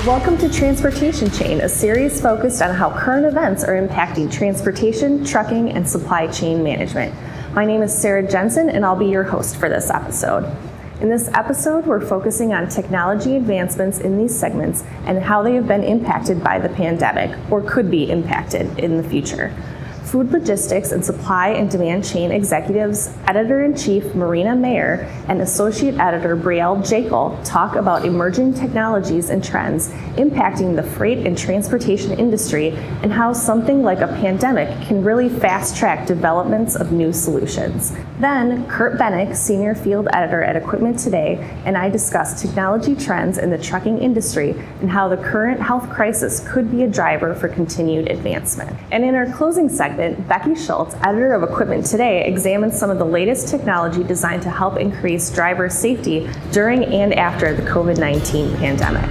Welcome to Transportation Chain, a series focused on how current events are impacting transportation, trucking, and supply chain management. My name is Sarah Jensen, and I'll be your host for this episode. In this episode, we're focusing on technology advancements in these segments and how they have been impacted by the pandemic, or could be impacted in the future. Food logistics and supply and demand chain executives, Editor-in-Chief Marina Mayer and Associate Editor Brielle Jekyll talk about emerging technologies and trends impacting the freight and transportation industry and how something like a pandemic can really fast-track developments of new solutions. Then, Kurt Bennick, Senior Field Editor at Equipment Today, and I discuss technology trends in the trucking industry and how the current health crisis could be a driver for continued advancement. And in our closing segment, Becky Schultz, editor of Equipment Today, examines some of the latest technology designed to help increase driver safety during and after the COVID-19 pandemic.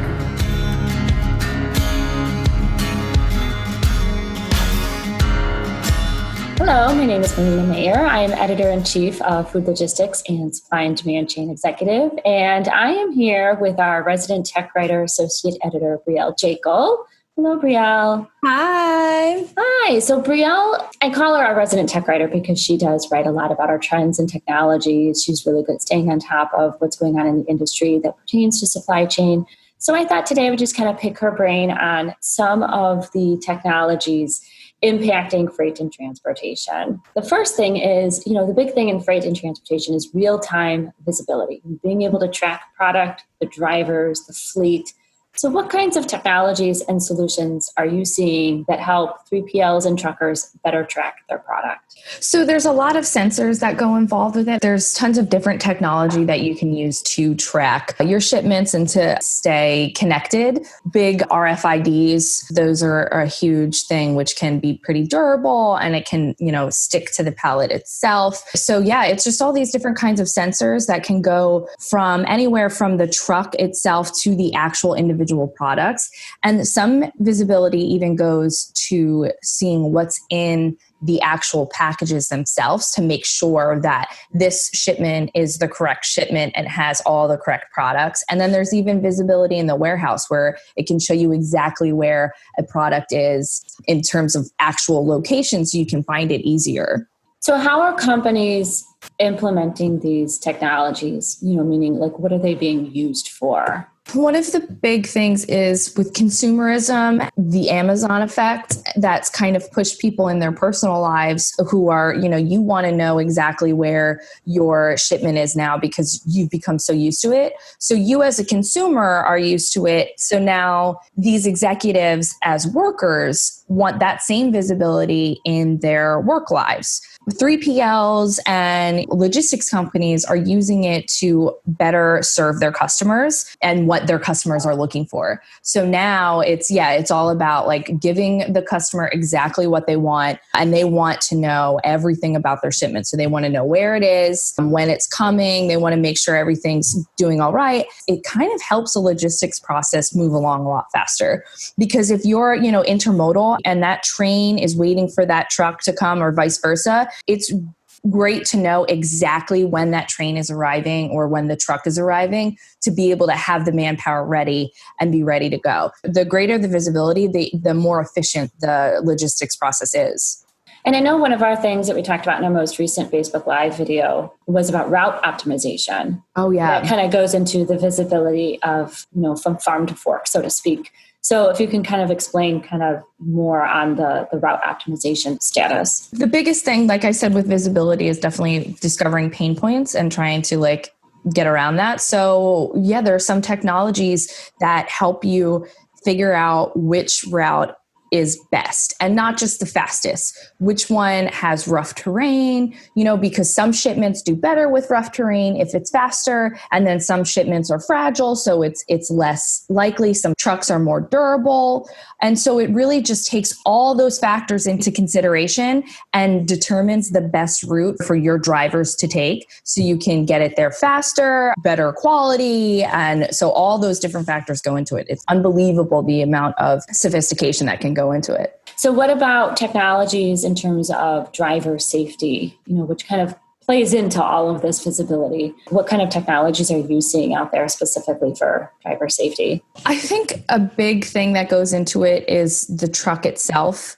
Hello, my name is Marina Mayer. I am Editor-in-Chief of Food Logistics and Supply and Demand Chain Executive, and I am here with our resident tech writer, Associate Editor Brielle Jekyll. Hello, Brielle. Hi. Hi. So Brielle, I call her our resident tech writer because she does write a lot about our trends and technologies. She's really good at staying on top of what's going on in the industry that pertains to supply chain. So I thought today I would just kind of pick her brain on some of the technologies impacting freight and transportation. The first thing is, the big thing in freight and transportation is real-time visibility, being able to track product, the drivers, the fleet. So what kinds of technologies and solutions are you seeing that help 3PLs and truckers better track their product? So there's a lot of sensors that go involved with it. There's tons of different technology that you can use to track your shipments and to stay connected. Big RFIDs, those are a huge thing, which can be pretty durable and it can, stick to the pallet itself. So yeah, it's just all these different kinds of sensors that can go from anywhere from the truck itself to the actual individual products. And some visibility even goes to seeing what's in the actual packages themselves to make sure that this shipment is the correct shipment and has all the correct products. And then there's even visibility in the warehouse where it can show you exactly where a product is in terms of actual locations, so you can find it easier. So how are companies implementing these technologies? Meaning what are they being used for? One of the big things is with consumerism, the Amazon effect that's kind of pushed people in their personal lives who are, you want to know exactly where your shipment is now because you've become so used to it. So you as a consumer are used to it. So now these executives as workers want that same visibility in their work lives. 3PLs and logistics companies are using it to better serve their customers and what their customers are looking for. So now it's all about giving the customer exactly what they want, and they want to know everything about their shipment. So they want to know where it is, when it's coming. They want to make sure everything's doing all right. It kind of helps the logistics process move along a lot faster, because if you're, intermodal and that train is waiting for that truck to come or vice versa, it's great to know exactly when that train is arriving or when the truck is arriving to be able to have the manpower ready and be ready to go. The greater the visibility, the more efficient the logistics process is. And I know one of our things that we talked about in our most recent Facebook Live video was about route optimization. Oh, yeah. That kind of goes into the visibility of, from farm to fork, so to speak. So if you can kind of explain more on the route optimization status. The biggest thing, like I said, with visibility is definitely discovering pain points and trying to get around that. So yeah, there are some technologies that help you figure out which route is best and not just the fastest. Which one has rough terrain, because some shipments do better with rough terrain if it's faster, and then some shipments are fragile, so it's less likely. Some trucks are more durable. And so it really just takes all those factors into consideration and determines the best route for your drivers to take so you can get it there faster, better quality. And so all those different factors go into it. It's unbelievable the amount of sophistication that can go into it. So what about technologies in terms of driver safety, which kind of plays into all of this visibility. What kind of technologies are you seeing out there specifically for driver safety? I think a big thing that goes into it is the truck itself.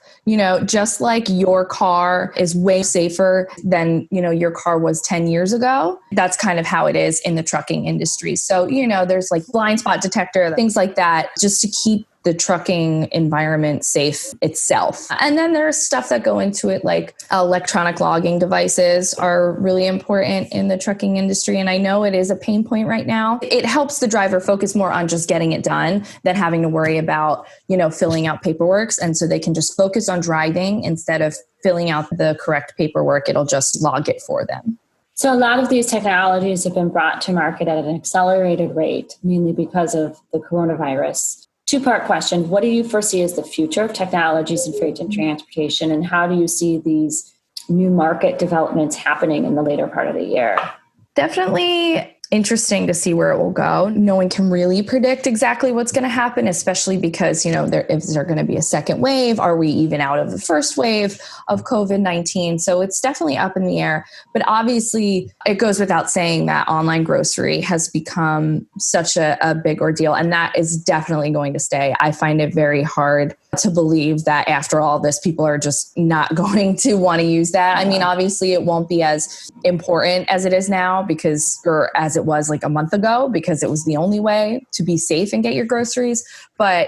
Just like your car is way safer than, your car was 10 years ago, that's kind of how it is in the trucking industry. So, there's like blind spot detector, things like that, just to keep the trucking environment safe itself. And then there's stuff that go into it, like electronic logging devices are really important in the trucking industry. And I know it is a pain point right now. It helps the driver focus more on just getting it done than having to worry about, filling out paperwork. And so they can just focus on driving instead of filling out the correct paperwork. It'll just log it for them. So a lot of these technologies have been brought to market at an accelerated rate, mainly because of the coronavirus. Two-part question. What do you foresee as the future of technologies in freight and transportation, and how do you see these new market developments happening in the later part of the year? Definitely interesting to see where it will go. No one can really predict exactly what's going to happen, especially because, if there's going to be a second wave, are we even out of the first wave of COVID-19? So it's definitely up in the air. But obviously, it goes without saying that online grocery has become such a big ordeal, and that is definitely going to stay. I find it very hard to believe that after all this, people are just not going to want to use that. I mean, obviously, it won't be as important as it is now or as it was like a month ago, because it was the only way to be safe and get your groceries. But,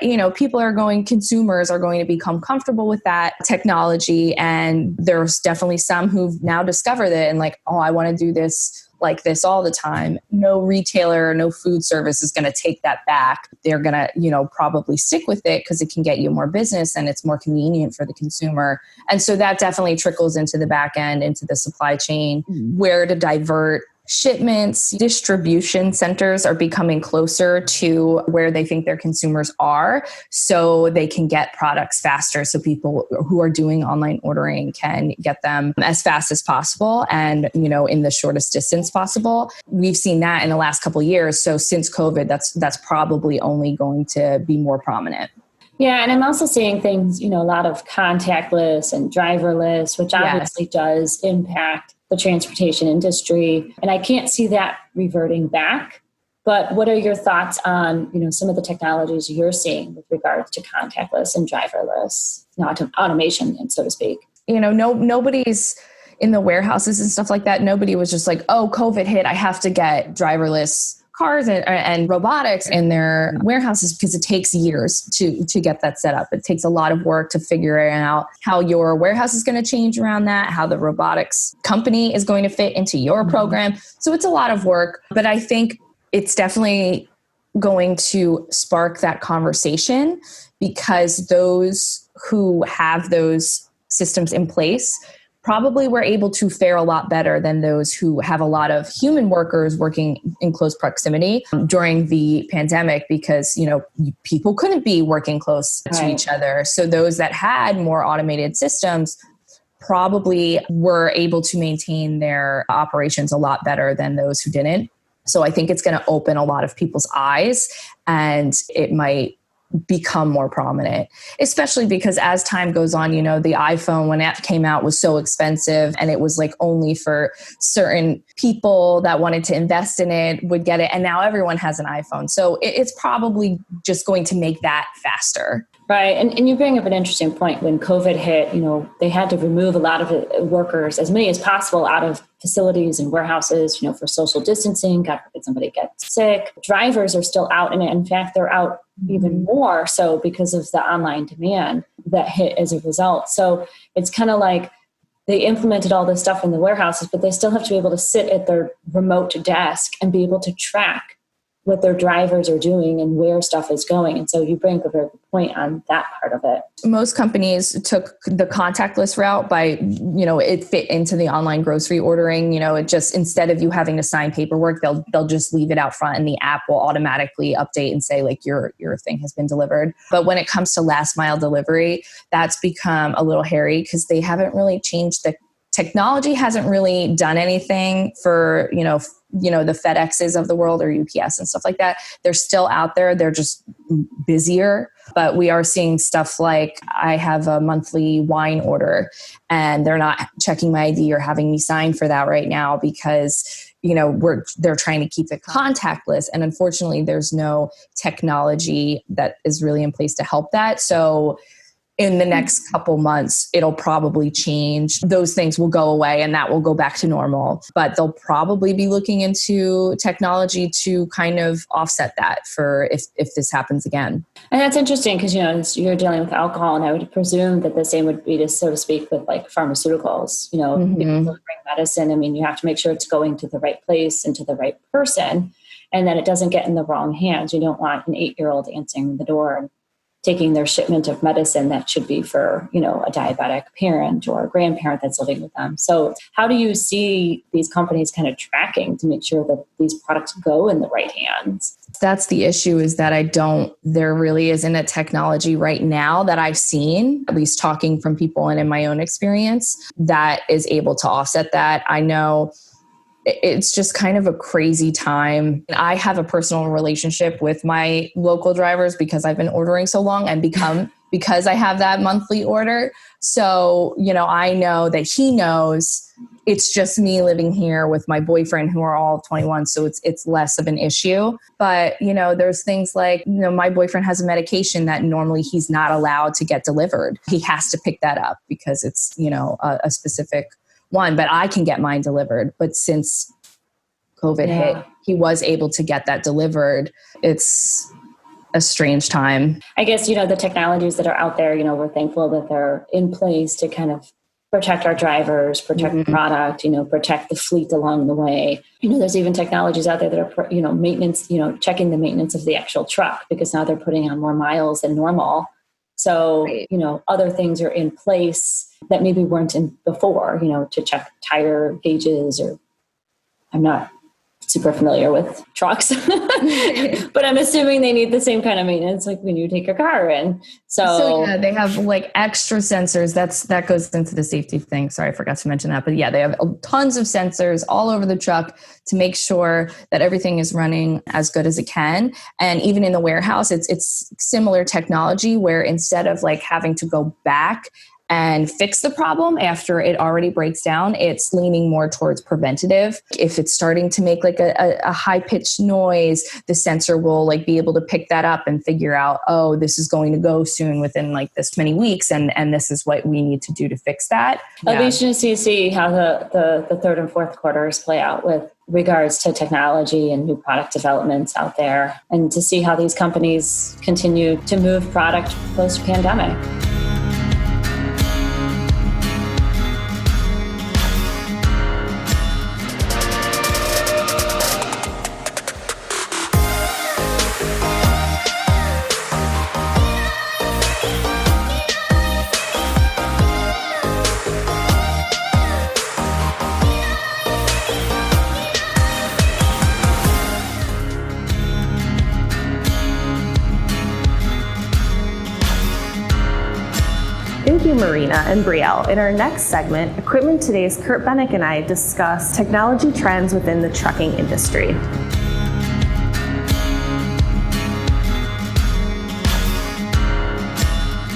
consumers are going to become comfortable with that technology. And there's definitely some who've now discovered it and like, oh, I want to do this like this all the time. No retailer, no food service is going to take that back. They're going to, probably stick with it because it can get you more business and it's more convenient for the consumer. And so that definitely trickles into the back end, into the supply chain, where to divert shipments. Distribution centers are becoming closer to where they think their consumers are, so they can get products faster. So people who are doing online ordering can get them as fast as possible and, in the shortest distance possible. We've seen that in the last couple of years. So since COVID, that's probably only going to be more prominent. Yeah. And I'm also seeing things, a lot of contactless and driverless, which obviously does impact the transportation industry. And I can't see that reverting back. But what are your thoughts on, some of the technologies you're seeing with regards to contactless and driverless, automation, and so to speak? Nobody's in the warehouses and stuff like that. Nobody was just like, oh, COVID hit, I have to get driverless cars and robotics in their warehouses, because it takes years to get that set up. It takes a lot of work to figure out how your warehouse is going to change around that, how the robotics company is going to fit into your program. So it's a lot of work, but I think it's definitely going to spark that conversation, because those who have those systems in place probably were able to fare a lot better than those who have a lot of human workers working in close proximity during the pandemic, because, people couldn't be working close to each other. So those that had more automated systems probably were able to maintain their operations a lot better than those who didn't. So I think it's going to open a lot of people's eyes, and it might become more prominent, especially because as time goes on, the iPhone, when it came out, was so expensive, and it was like only for certain people that wanted to invest in it would get it. And now everyone has an iPhone. So it's probably just going to make that faster. Right. And you bring up an interesting point. When COVID hit, they had to remove a lot of workers, as many as possible, out of facilities and warehouses, for social distancing. God forbid somebody gets sick. Drivers are still out, and in fact, they're out even more so because of the online demand that hit as a result. So it's kind of like they implemented all this stuff in the warehouses, but they still have to be able to sit at their remote desk and be able to track what their drivers are doing and where stuff is going. And so you bring up a very good point on that part of it. Most companies took the contactless route by, it fit into the online grocery ordering. It just, instead of you having to sign paperwork, they'll just leave it out front, and the app will automatically update and say like your thing has been delivered. But when it comes to last mile delivery, that's become a little hairy, because they haven't really changed the technology, hasn't really done anything for, the FedExes of the world or UPS and stuff like that. They're still out there. They're just busier. But we are seeing stuff like I have a monthly wine order and they're not checking my ID or having me sign for that right now because, they're trying to keep it contactless. And unfortunately, there's no technology that is really in place to help that. So in the next couple months, it'll probably change. Those things will go away and that will go back to normal. But they'll probably be looking into technology to kind of offset that for if this happens again. And that's interesting because, you're dealing with alcohol, and I would presume that the same would be, to, so to speak, with like pharmaceuticals, delivering medicine. I mean, you have to make sure it's going to the right place and to the right person, and that it doesn't get in the wrong hands. You don't want an 8-year-old answering the door and taking their shipment of medicine that should be for, a diabetic parent or a grandparent that's living with them. So how do you see these companies kind of tracking to make sure that these products go in the right hands? That's the issue, is that there really isn't a technology right now that I've seen, at least talking from people and in my own experience, that is able to offset that. I know it's just kind of a crazy time. I have a personal relationship with my local drivers because I've been ordering so long and because I have that monthly order. So, I know that he knows it's just me living here with my boyfriend who are all 21. So it's less of an issue. But, there's things like, my boyfriend has a medication that normally he's not allowed to get delivered. He has to pick that up because it's, a specific one, but I can get mine delivered. But since COVID hit, he was able to get that delivered. It's a strange time. I guess, the technologies that are out there, we're thankful that they're in place to kind of protect our drivers, protect the product, protect the fleet along the way. There's even technologies out there that are, maintenance, checking the maintenance of the actual truck, because now they're putting on more miles than normal. So, other things are in place that maybe weren't in before, to check tire gauges, or I'm not super familiar with trucks, but I'm assuming they need the same kind of maintenance like when you take your car in. So yeah, they have like extra sensors. That goes into the safety thing. Sorry, I forgot to mention that. But yeah, they have tons of sensors all over the truck to make sure that everything is running as good as it can. And even in the warehouse, it's similar technology where instead of like having to go back and fix the problem after it already breaks down, it's leaning more towards preventative. If it's starting to make like a high-pitched noise, the sensor will like be able to pick that up and figure out, oh, this is going to go soon within like this many weeks, and this is what we need to do to fix that. At least you see how the third and fourth quarters play out with regards to technology and new product developments out there, and to see how these companies continue to move product post-pandemic. Thank you, Marina and Brielle. In our next segment, Equipment Today's Kurt Bennick and I discuss technology trends within the trucking industry.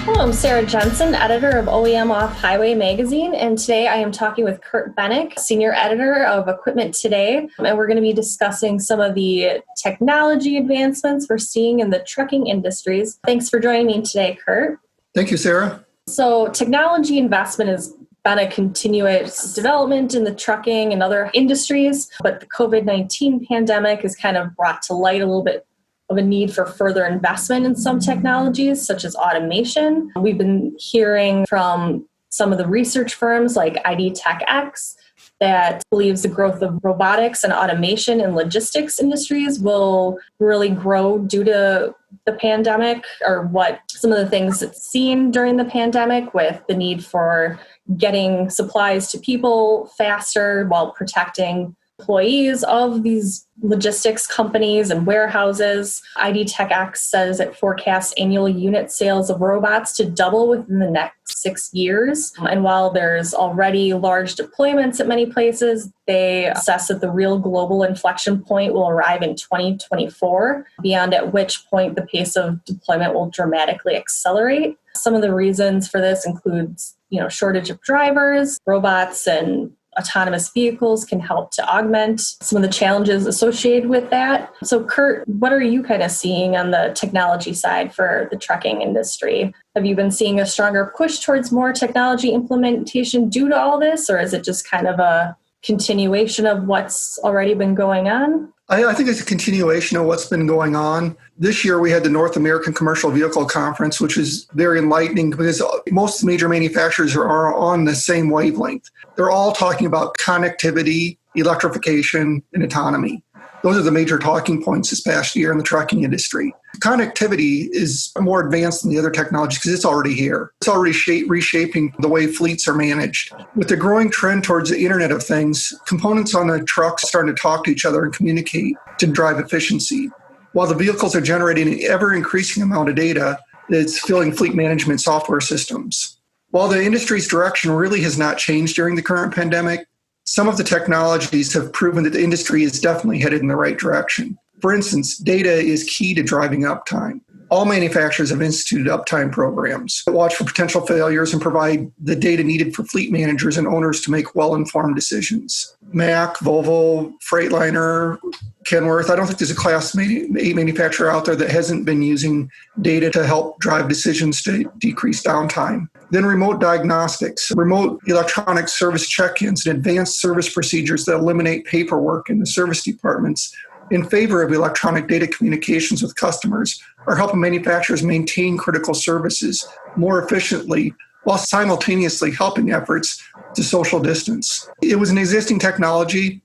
Hello, I'm Sarah Jensen, editor of OEM Off Highway magazine, and today I am talking with Kurt Bennick, senior editor of Equipment Today, and we're going to be discussing some of the technology advancements we're seeing in the trucking industries. Thanks for joining me today, Kurt. Thank you, Sarah. So technology investment has been a continuous development in the trucking and other industries, but the COVID-19 pandemic has kind of brought to light a little bit of a need for further investment in some technologies, such as automation. We've been hearing from some of the research firms like ID Tech X that believes the growth of robotics and automation in logistics industries will really grow due to the pandemic, or what some of the things it's seen during the pandemic, with the need for getting supplies to people faster while protecting employees of these logistics companies and warehouses. ID Tech X says it forecasts annual unit sales of robots to double within the next 6 years. And while there's already large deployments at many places, they assess that the real global inflection point will arrive in 2024, beyond at which point the pace of deployment will dramatically accelerate. Some of the reasons for this includes, shortage of drivers, robots, and autonomous vehicles can help to augment some of the challenges associated with that. So Kurt, what are you kind of seeing on the technology side for the trucking industry? Have you been seeing a stronger push towards more technology implementation due to all this, or is it just kind of a continuation of what's already been going on? I think it's a continuation of what's been going on. This year we had the North American Commercial Vehicle Conference, which is very enlightening because most major manufacturers are on the same wavelength. They're all talking about connectivity, electrification, and autonomy. Those are the major talking points this past year in the trucking industry. Connectivity is more advanced than the other technologies because it's already here. It's already reshaping the way fleets are managed. With the growing trend towards the Internet of Things, components on the trucks are starting to talk to each other and communicate to drive efficiency. While the vehicles are generating an ever-increasing amount of data, it's filling fleet management software systems. While the industry's direction really has not changed during the current pandemic, some of the technologies have proven that the industry is definitely headed in the right direction. For instance, data is key to driving uptime. All manufacturers have instituted uptime programs that watch for potential failures and provide the data needed for fleet managers and owners to make well-informed decisions. Mack, Volvo, Freightliner, Kenworth, I don't think there's a Class 8 manufacturer out there that hasn't been using data to help drive decisions to decrease downtime. Then remote diagnostics, remote electronic service check-ins, and advanced service procedures that eliminate paperwork in the service departments in favor of electronic data communications with customers are helping manufacturers maintain critical services more efficiently while simultaneously helping efforts to social distance. It was an existing technology,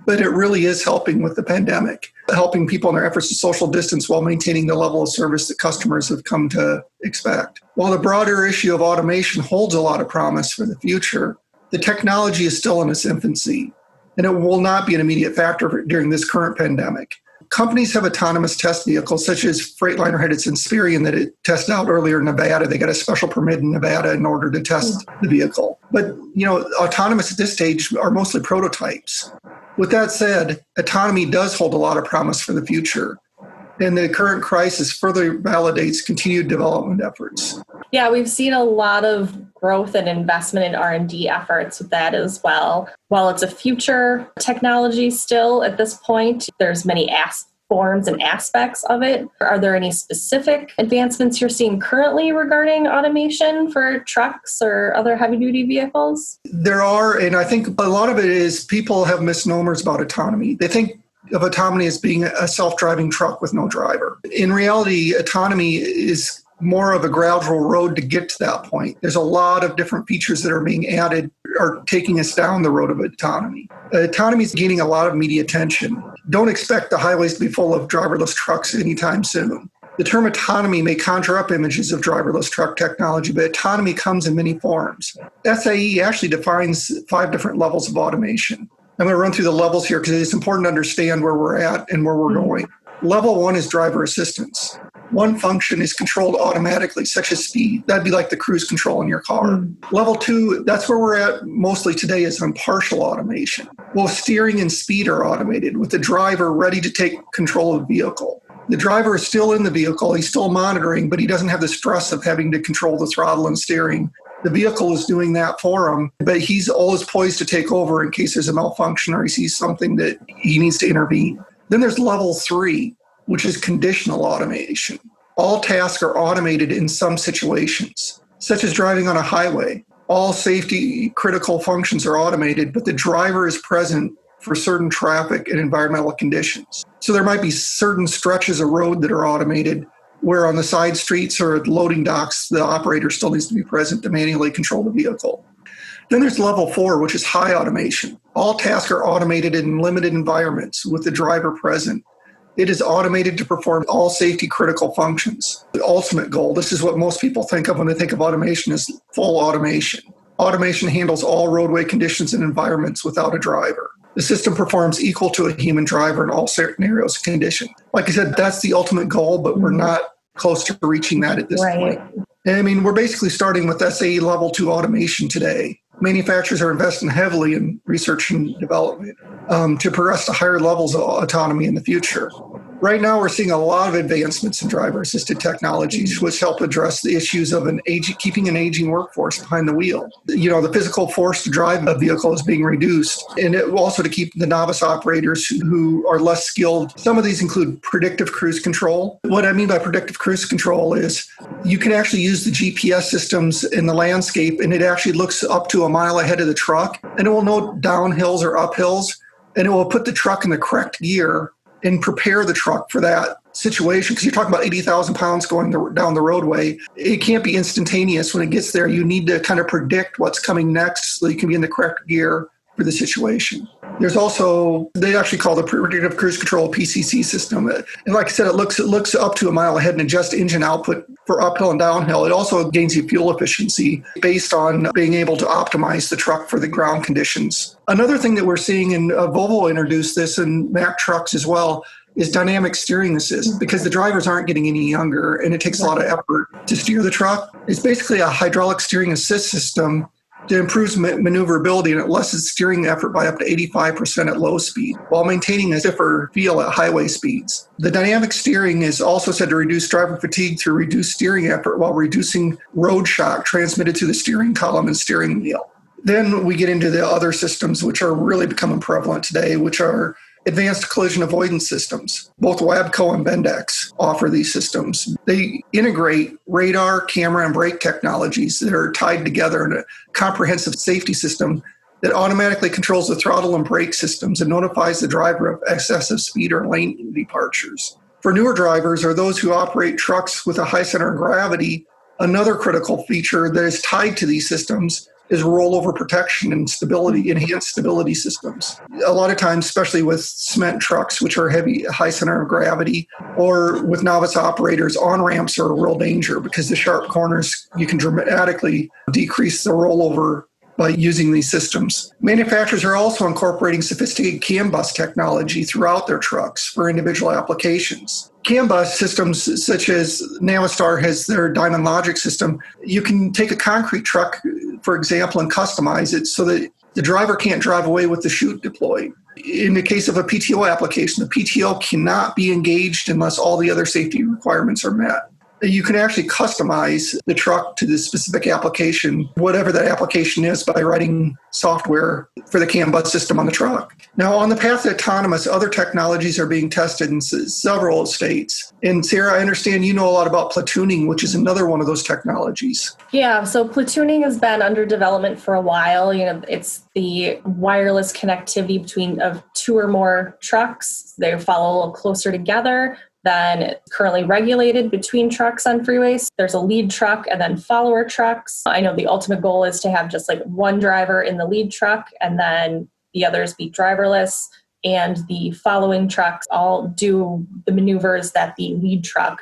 but it really is helping with the pandemic, helping people in their efforts to social distance while maintaining the level of service that customers have come to expect. While the broader issue of automation holds a lot of promise for the future, the technology is still in its infancy, and it will not be an immediate factor during this current pandemic. Companies have autonomous test vehicles, such as Freightliner had its Inspirion that it tested out earlier in Nevada. They got a special permit in Nevada in order to test the vehicle. But, autonomous at this stage are mostly prototypes. With that said, autonomy does hold a lot of promise for the future, and the current crisis further validates continued development efforts. Yeah, we've seen a lot of growth and investment in R&D efforts with that as well. While it's a future technology still at this point, there's many forms and aspects of it. Are there any specific advancements you're seeing currently regarding automation for trucks or other heavy-duty vehicles? There are, and I think a lot of it is people have misnomers about autonomy. They think of autonomy as being a self-driving truck with no driver. In reality, autonomy is more of a gradual road to get to that point. There's a lot of different features that are being added or taking us down the road of autonomy. Autonomy is gaining a lot of media attention. Don't expect the highways to be full of driverless trucks anytime soon. The term autonomy may conjure up images of driverless truck technology, but autonomy comes in many forms. SAE actually defines 5 different levels of automation. I'm going to run through the levels here because it's important to understand where we're at and where we're going. Level 1 is driver assistance. One function is controlled automatically, such as speed. That'd be like the cruise control in your car. Level 2, that's where we're at mostly today, is on partial automation. Well, steering and speed are automated with the driver ready to take control of the vehicle. The driver is still in the vehicle, he's still monitoring, but he doesn't have the stress of having to control the throttle and steering. The vehicle is doing that for him, but he's always poised to take over in case there's a malfunction or he sees something that he needs to intervene. Then there's level 3, which is conditional automation. All tasks are automated in some situations, such as driving on a highway. All safety critical functions are automated, but the driver is present for certain traffic and environmental conditions. So there might be certain stretches of road that are automated, where on the side streets or at loading docks, the operator still needs to be present to manually control the vehicle. Then there's level 4, which is high automation. All tasks are automated in limited environments with the driver present. It is automated to perform all safety critical functions. The ultimate goal, this is what most people think of when they think of automation, is full automation. Automation handles all roadway conditions and environments without a driver. the system performs equal to a human driver in all scenarios and conditions. Like I said, that's the ultimate goal, but we're not close to reaching that at this point. And I mean, we're basically starting with SAE level 2 automation today. Manufacturers are investing heavily in research and development to progress to higher levels of autonomy in the future. Right now, we're seeing a lot of advancements in driver-assisted technologies, which help address the issues of keeping an aging workforce behind the wheel. You know, the physical force to drive a vehicle is being reduced, and also to keep the novice operators who are less skilled. Some of these include predictive cruise control. What I mean by predictive cruise control is you can actually use the GPS systems in the landscape, and it actually looks up to a mile ahead of the truck, and it will know downhills or uphills, and it will put the truck in the correct gear and prepare the truck for that situation. Because you're talking about 80,000 pounds going down the roadway. It can't be instantaneous when it gets there. You need to kind of predict what's coming next so you can be in the correct gear for the situation. There's also, they actually call the Predictive Cruise Control PCC system. And like I said, it looks up to a mile ahead and adjusts engine output for uphill and downhill. It also gains you fuel efficiency based on being able to optimize the truck for the ground conditions. Another thing that we're seeing, and Volvo introduced this in Mack trucks as well, is dynamic steering assist, because the drivers aren't getting any younger and it takes a lot of effort to steer the truck. It's basically a hydraulic steering assist system that improves maneuverability, and it lessens steering effort by up to 85% at low speed, while maintaining a stiffer feel at highway speeds. The dynamic steering is also said to reduce driver fatigue through reduced steering effort while reducing road shock transmitted to the steering column and steering wheel. Then we get into the other systems which are really becoming prevalent today, which are advanced collision avoidance systems. Both WABCO and Bendix offer these systems. They integrate radar, camera, and brake technologies that are tied together in a comprehensive safety system that automatically controls the throttle and brake systems and notifies the driver of excessive speed or lane departures. For newer drivers or those who operate trucks with a high center of gravity, another critical feature that is tied to these systems is rollover protection and stability, enhanced stability systems. A lot of times, especially with cement trucks, which are heavy, high center of gravity, or with novice operators, on-ramps are a real danger because the sharp corners, you can dramatically decrease the rollover by using these systems. Manufacturers are also incorporating sophisticated CAN bus technology throughout their trucks for individual applications. CAN bus systems such as Navistar has their Diamond Logic system. You can take a concrete truck, for example, and customize it so that the driver can't drive away with the chute deployed. In the case of a PTO application, the PTO cannot be engaged unless all the other safety requirements are met. You can actually customize the truck to the specific application, whatever that application is, by writing software for the CAN bus system on the truck. Now, on the path to autonomous, other technologies are being tested in several states. And Sarah, I understand you know a lot about platooning, which is another one of those technologies. Yeah, so platooning has been under development for a while. You know, it's the wireless connectivity between two or more trucks. They follow a little closer together than currently regulated between trucks on freeways. There's a lead truck and then follower trucks. I know the ultimate goal is to have just like one driver in the lead truck and then the others be driverless, and the following trucks all do the maneuvers that the lead truck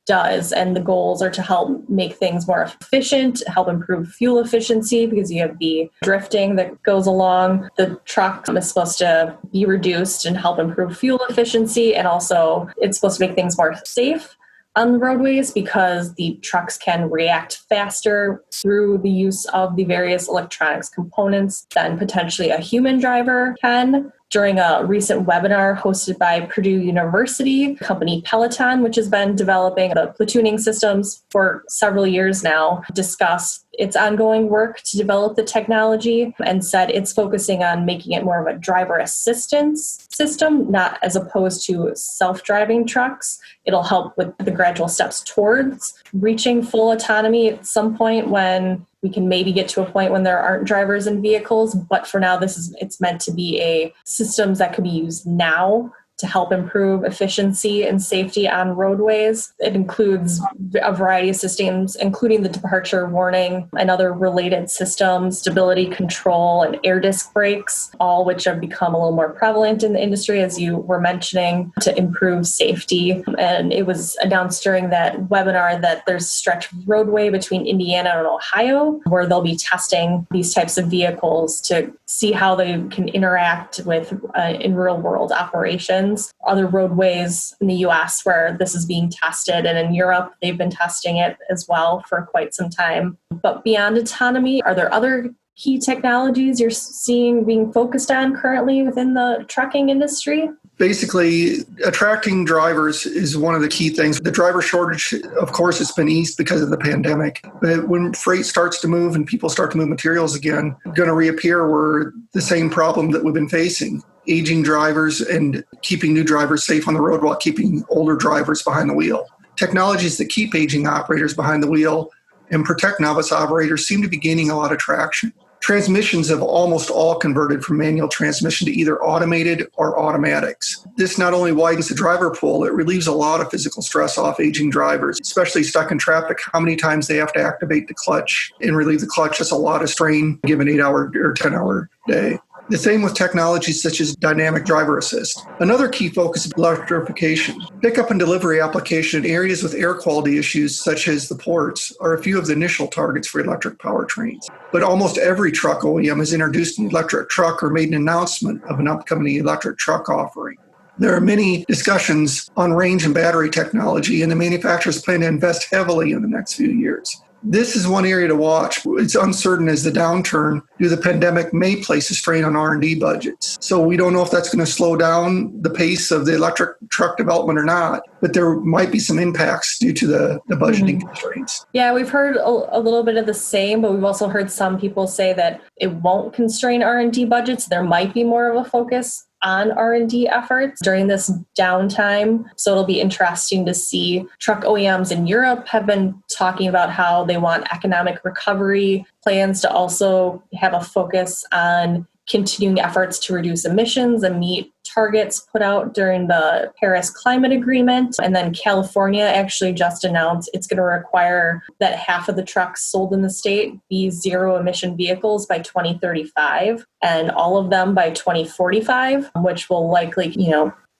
does. And the goals are to help make things more efficient, help improve fuel efficiency, because you have the drifting that goes along. The truck is supposed to be reduced and help improve fuel efficiency. And also it's supposed to make things more safe on the roadways because the trucks can react faster through the use of the various electronics components than potentially a human driver can. During a recent webinar hosted by Purdue University, company Peloton, which has been developing the platooning systems for several years now, discussed its ongoing work to develop the technology and said it's focusing on making it more of a driver assistance system, not as opposed to self-driving trucks. It'll help with the gradual steps towards reaching full autonomy at some point when we can maybe get to a point when there aren't drivers in vehicles. But for now, it's meant to be a systems that could be used now to help improve efficiency and safety on roadways. It includes a variety of systems, including the departure warning and other related systems, stability control, and air disc brakes, all which have become a little more prevalent in the industry, as you were mentioning, to improve safety. And it was announced during that webinar that there's a stretch of roadway between Indiana and Ohio where they'll be testing these types of vehicles to see how they can interact with in real world operations. Other roadways in the US where this is being tested, and in Europe, they've been testing it as well for quite some time. But beyond autonomy, are there other key technologies you're seeing being focused on currently within the trucking industry? Basically, attracting drivers is one of the key things. The driver shortage, of course, has been eased because of the pandemic. But when freight starts to move and people start to move materials again, going to reappear where the same problem that we've been facing. Aging drivers and keeping new drivers safe on the road while keeping older drivers behind the wheel. Technologies that keep aging operators behind the wheel and protect novice operators seem to be gaining a lot of traction. Transmissions have almost all converted from manual transmission to either automated or automatics. This not only widens the driver pool, it relieves a lot of physical stress off aging drivers, especially stuck in traffic. How many times they have to activate the clutch and relieve the clutch, that's a lot of strain given 8-hour or 10-hour day. The same with technologies such as dynamic driver assist. Another key focus is electrification. Pickup and delivery application in areas with air quality issues such as the ports are a few of the initial targets for electric powertrains. But almost every truck OEM has introduced an electric truck or made an announcement of an upcoming electric truck offering. There are many discussions on range and battery technology, and the manufacturers plan to invest heavily in the next few years. This is one area to watch. It's uncertain as the downturn due to the pandemic may place a strain on R&D budgets. So we don't know if that's going to slow down the pace of the electric truck development or not, but there might be some impacts due to the budgeting constraints. Yeah, we've heard a little bit of the same, but we've also heard some people say that it won't constrain R&D budgets. There might be more of a focus on R&D efforts during this downtime. So it'll be interesting to see. Truck OEMs in Europe have been talking about how they want economic recovery plans to also have a focus on continuing efforts to reduce emissions and meet targets put out during the Paris Climate Agreement. And then California actually just announced it's going to require that half of the trucks sold in the state be zero emission vehicles by 2035 and all of them by 2045, which will likely,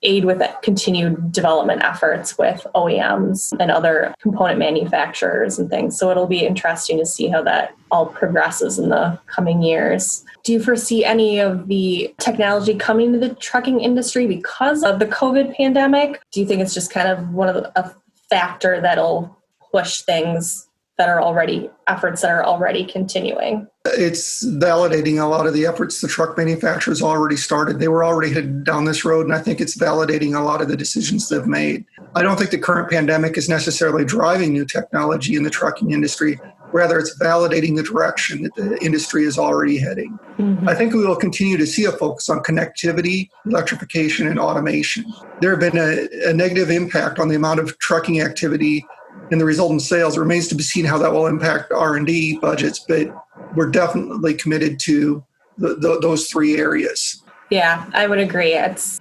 aid with continued development efforts with OEMs and other component manufacturers and things. So it'll be interesting to see how that all progresses in the coming years. Do you foresee any of the technology coming to the trucking industry because of the COVID pandemic? Do you think it's just kind of a factor that'll push things that are already efforts that are already continuing? It's validating a lot of the efforts the truck manufacturers already started. They were already headed down this road, and I think it's validating a lot of the decisions they've made. I don't think the current pandemic is necessarily driving new technology in the trucking industry. Rather, it's validating the direction that the industry is already heading. Mm-hmm. I think we will continue to see a focus on connectivity, electrification, and automation. There have been a negative impact on the amount of trucking activity and the resultant sales. It remains to be seen how that will impact R&D budgets, but we're definitely committed to those three areas. Yeah, I would agree.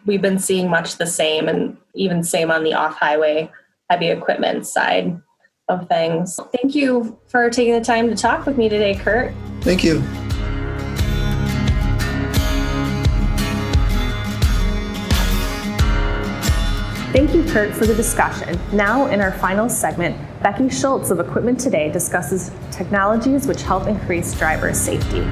We've been seeing much the same, and even same on the off-highway heavy equipment side of things. Thank you for taking the time to talk with me today, Kurt. Thank you. Thank you, Kurt, for the discussion. Now, in our final segment, Becky Schultz of Equipment Today discusses technologies which help increase driver safety.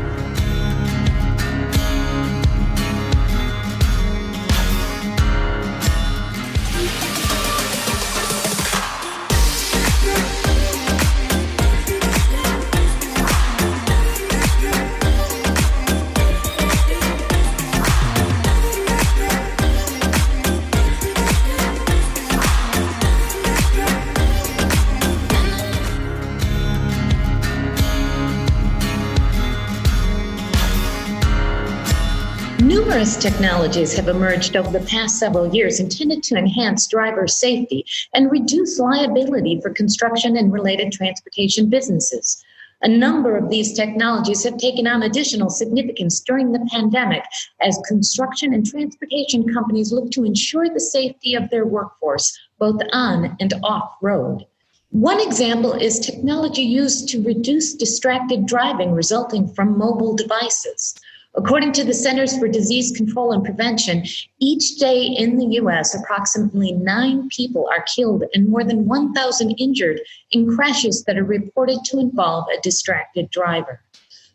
Numerous technologies have emerged over the past several years intended to enhance driver safety and reduce liability for construction and related transportation businesses. A number of these technologies have taken on additional significance during the pandemic as construction and transportation companies look to ensure the safety of their workforce, both on and off road. One example is technology used to reduce distracted driving resulting from mobile devices. According to the Centers for Disease Control and Prevention, each day in the U.S., approximately 9 people are killed and more than 1,000 injured in crashes that are reported to involve a distracted driver.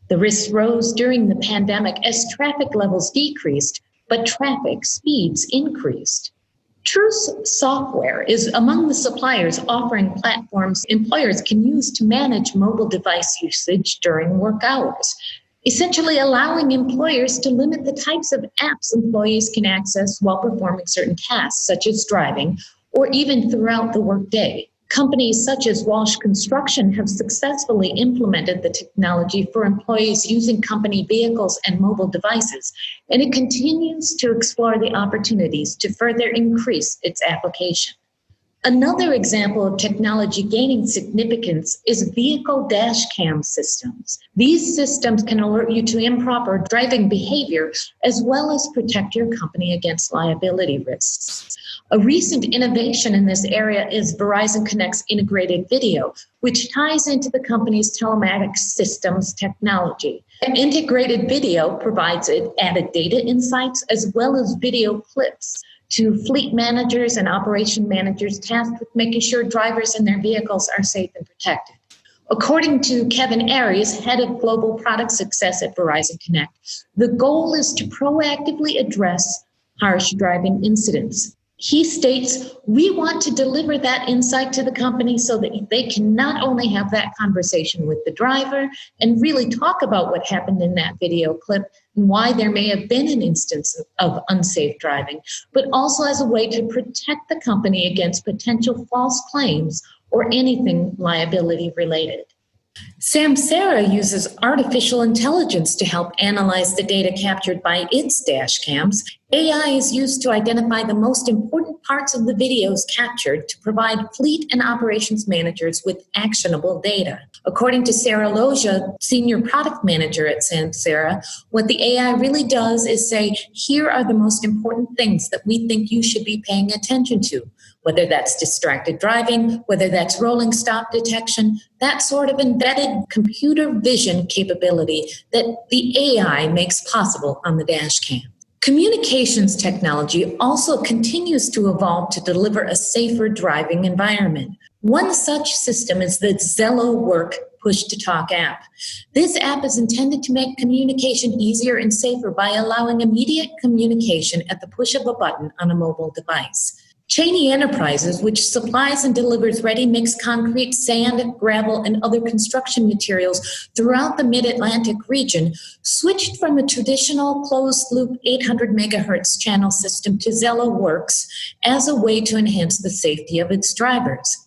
The risks rose during the pandemic as traffic levels decreased, but traffic speeds increased. Truce Software is among the suppliers offering platforms employers can use to manage mobile device usage during work hours, essentially allowing employers to limit the types of apps employees can access while performing certain tasks, such as driving, or even throughout the workday. Companies such as Walsh Construction have successfully implemented the technology for employees using company vehicles and mobile devices, and it continues to explore the opportunities to further increase its application. Another example of technology gaining significance is vehicle dash cam systems. These systems can alert you to improper driving behavior as well as protect your company against liability risks. A recent innovation in this area is Verizon Connect's integrated video, which ties into the company's telematics systems technology. Integrated video provides added data insights as well as video clips to fleet managers and operation managers tasked with making sure drivers and their vehicles are safe and protected. According to Kevin Aries, head of global product success at Verizon Connect, the goal is to proactively address harsh driving incidents. He states, we want to deliver that insight to the company so that they can not only have that conversation with the driver and really talk about what happened in that video clip and why there may have been an instance of unsafe driving, but also as a way to protect the company against potential false claims or anything liability related. Samsara uses artificial intelligence to help analyze the data captured by its dash cams. AI is used to identify the most important parts of the videos captured to provide fleet and operations managers with actionable data. According to Sarah Loja, senior product manager at Samsara, what the AI really does is say, here are the most important things that we think you should be paying attention to. Whether that's distracted driving, whether that's rolling stop detection, that sort of embedded computer vision capability that the AI makes possible on the dash cam. Communications technology also continues to evolve to deliver a safer driving environment. One such system is the Zello Work push-to-talk app. This app is intended to make communication easier and safer by allowing immediate communication at the push of a button on a mobile device. Cheney Enterprises, which supplies and delivers ready-mix concrete, sand, gravel, and other construction materials throughout the Mid-Atlantic region, switched from a traditional closed-loop 800 megahertz channel system to Zello Works as a way to enhance the safety of its drivers.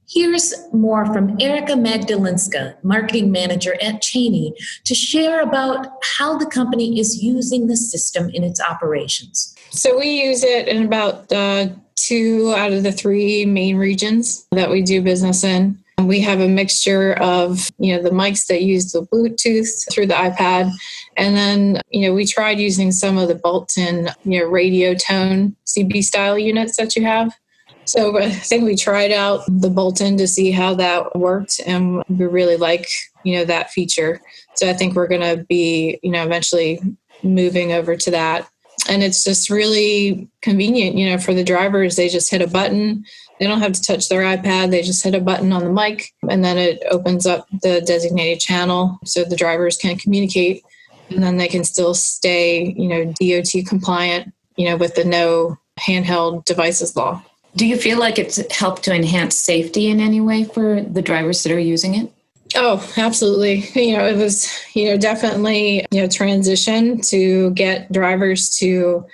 Here's more from Erica Magdalinska, marketing manager at Cheney, to share about how the company is using the system in its operations. So we use it in about 2 out of the 3 main regions that we do business in. We have a mixture of, the mics that use the Bluetooth through the iPad. And then, we tried using some of the built-in, radio tone CB style units that you have. So I think we tried out the bolt-in to see how that worked, and we really like, that feature. So I think we're going to be, eventually moving over to that. And it's just really convenient, for the drivers. They just hit a button. They don't have to touch their iPad. They just hit a button on the mic, and then it opens up the designated channel so the drivers can communicate, and then they can still stay, DOT compliant, with the no handheld devices law. Do you feel like it's helped to enhance safety in any way for the drivers that are using it? Oh, absolutely. It was, definitely, transition to get drivers to,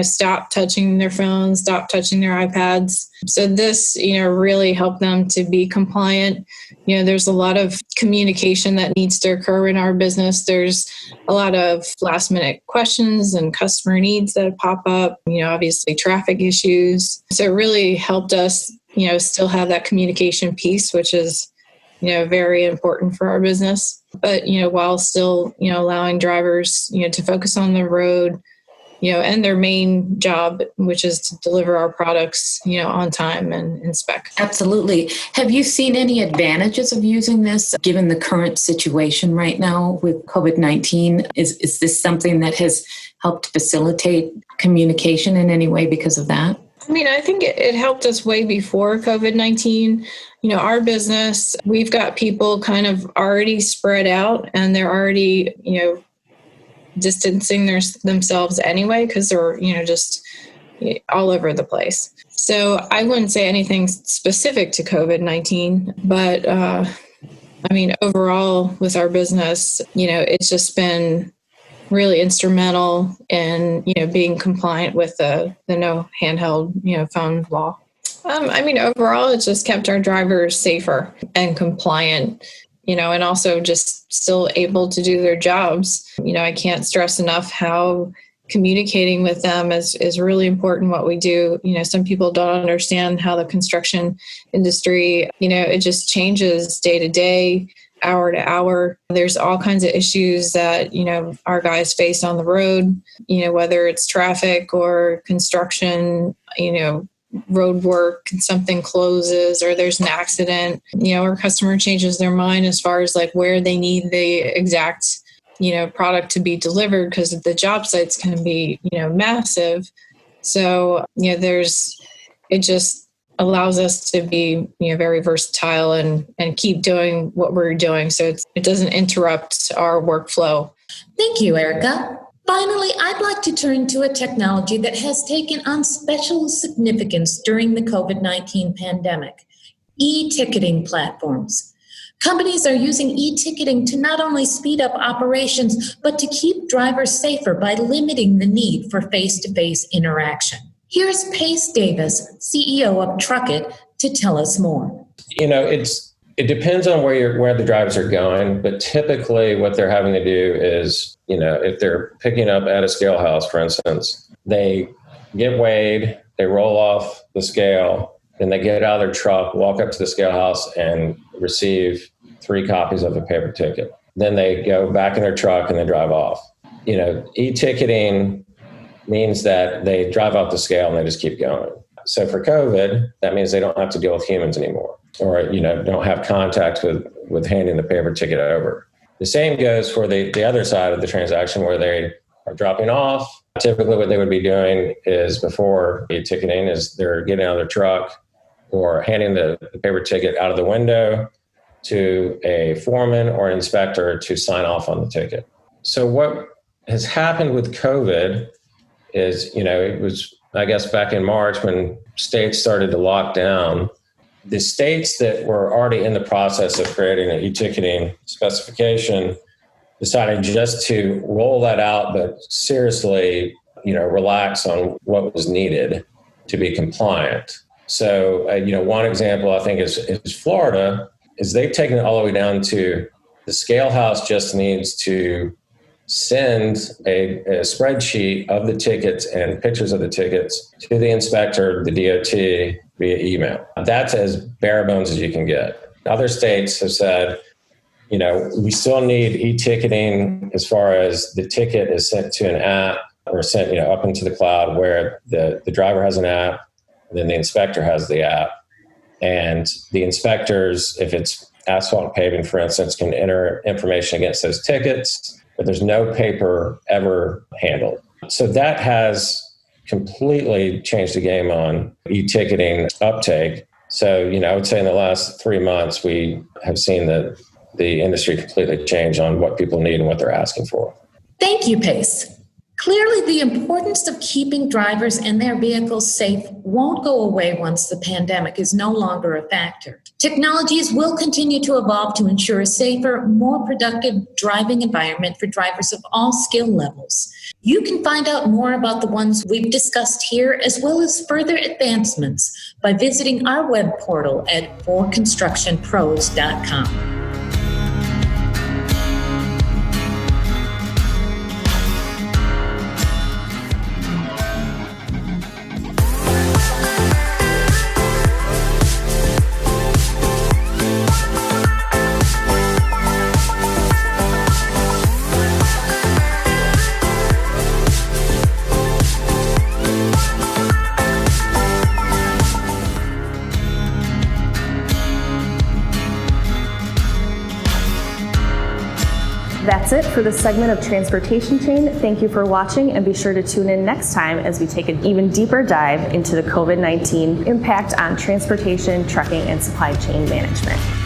stop touching their phones, stop touching their iPads. So this, really helped them to be compliant. There's a lot of communication that needs to occur in our business. There's a lot of last minute questions and customer needs that pop up, obviously traffic issues. So it really helped us, still have that communication piece, which is very important for our business. But, while still, allowing drivers, to focus on the road, and their main job, which is to deliver our products, on time and in spec. Absolutely. Have you seen any advantages of using this given the current situation right now with COVID-19? Is this something that has helped facilitate communication in any way because of that? I think it helped us way before COVID-19. Our business, we've got people kind of already spread out and they're already, distancing themselves anyway because they're, just all over the place. So I wouldn't say anything specific to COVID-19, but overall with our business, it's just been really instrumental in, being compliant with the no handheld, phone law. Overall, it's just kept our drivers safer and compliant, and also just still able to do their jobs. I can't stress enough how communicating with them is really important what we do. Some people don't understand how the construction industry, it just changes day to day, hour to hour. There's all kinds of issues that, our guys face on the road, whether it's traffic or construction, road work and something closes or there's an accident, or customer changes their mind as far as like where they need the exact, product to be delivered because the job sites can be, massive. So, it just allows us to be, very versatile and keep doing what we're doing. So it doesn't interrupt our workflow. Thank you, Erica. Finally, I'd like to turn to a technology that has taken on special significance during the COVID-19 pandemic, e-ticketing platforms. Companies are using e-ticketing to not only speed up operations, but to keep drivers safer by limiting the need for face-to-face interaction. Here's Pace Davis, CEO of Truckit, to tell us more. It depends on where the drivers are going, but typically what they're having to do is, if they're picking up at a scale house, for instance, they get weighed, they roll off the scale, then they get out of their truck, walk up to the scale house and receive 3 copies of a paper ticket. Then they go back in their truck and they drive off. E-ticketing means that they drive off the scale and they just keep going. So for COVID, that means they don't have to deal with humans anymore, or, don't have contact with handing the paper ticket over. The same goes for the other side of the transaction where they are dropping off. Typically what they would be doing is before e-ticketing is they're getting out of their truck or handing the paper ticket out of the window to a foreman or inspector to sign off on the ticket. So what has happened with COVID is, it was, I guess, back in March when states started to lock down, the states that were already in the process of creating an e-ticketing specification decided just to roll that out, but seriously, relax on what was needed to be compliant. So, one example I think is Florida, is they've taken it all the way down to the scale house just needs to send a spreadsheet of the tickets and pictures of the tickets to the inspector, the DOT, via email. That's as bare bones as you can get. Other states have said, we still need e-ticketing as far as the ticket is sent to an app or sent, up into the cloud where the driver has an app, then the inspector has the app. And the inspectors, if it's asphalt paving, for instance, can enter information against those tickets, but there's no paper ever handled. So that has completely changed the game on e-ticketing uptake. So, I would say in the last 3 months, we have seen that the industry completely change on what people need and what they're asking for. Thank you, Pace. Clearly, the importance of keeping drivers and their vehicles safe won't go away once the pandemic is no longer a factor. Technologies will continue to evolve to ensure a safer, more productive driving environment for drivers of all skill levels. You can find out more about the ones we've discussed here, as well as further advancements, by visiting our web portal at forconstructionpros.com. That's it for this segment of Transportation Chain. Thank you for watching, and be sure to tune in next time as we take an even deeper dive into the COVID-19 impact on transportation, trucking, and supply chain management.